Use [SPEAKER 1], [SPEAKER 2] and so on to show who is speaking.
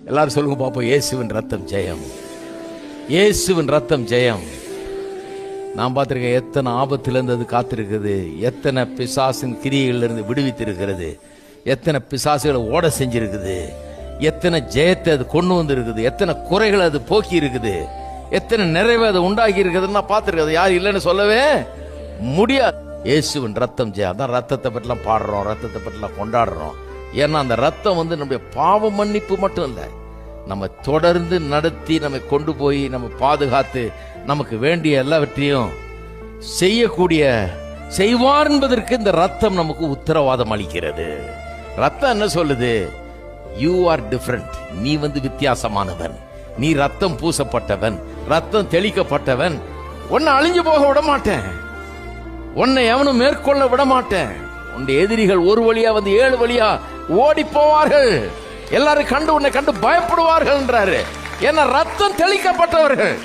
[SPEAKER 1] எல்லாரும் சொல்லுங்க பாப்போம், இயேசுவின் ரத்தம் ஜெயம், இயேசுவின் ரத்தம் ஜெயம். நான் பார்த்திருக்கேன் எத்தனை ஆபத்திலிருந்து அது காத்திருக்குது, எத்தனை பிசாசின் கிரியைகளிலிருந்து விடுவித்திருக்கிறது, எத்தனை பிசாசுகளை ஓட செஞ்சிருக்குது, எத்தனை ஜெயத்தை அது கொண்டு வந்திருக்குது, எத்தனை குறைகளை அது போக்கி இருக்குது, எத்தனை நிறைவை அது உண்டாக்கி இருக்குதுன்னு நான் பார்த்திருக்கேன். யார் இல்லைன்னு சொல்லவே முடியாது. இயேசுவின் ரத்தம் ஜெயம். அதான் ரத்தத்தை பற்றிலாம் பாடுறோம், ரத்தத்தை பற்றிலாம் கொண்டாடுறோம். ஏன்னா அந்த ரத்தம் நம்முடைய பாவ மன்னிப்பு மட்டும் இல்லை, நம்ம தொடர்ந்து நடத்தி நம்மை கொண்டு போய் நம்ம பாதுகாத்து நமக்கு வேண்டிய எல்லாவற்றையும் செய்யக்கூடிய செய்வார் என்பதற்கு இந்த ரத்தம் நமக்கு உத்தரவாதம் அளிக்கிறது. ரத்தம் என்ன சொல்லுது? யூ ஆர் டிஃபரண்ட், நீ வித்தியாசமானவன், நீ ரத்தம் பூசப்பட்டவன், ரத்தம் தெளிக்கப்பட்டவன், உன்னை அழிஞ்சு போக விட மாட்டேன், உன்னை எவனும் மேற்கொள்ள விட மாட்டேன். உன்னுடைய எதிரிகள் ஒரு வழியா 7 வழியா ஓடி போவார்கள், எல்லாரும் கண்டு உன்னை கண்டு பயப்படுவார்கள் என்றாரு. ஏன்னா ரத்தம் தெளிக்கப்பட்டவர்கள்.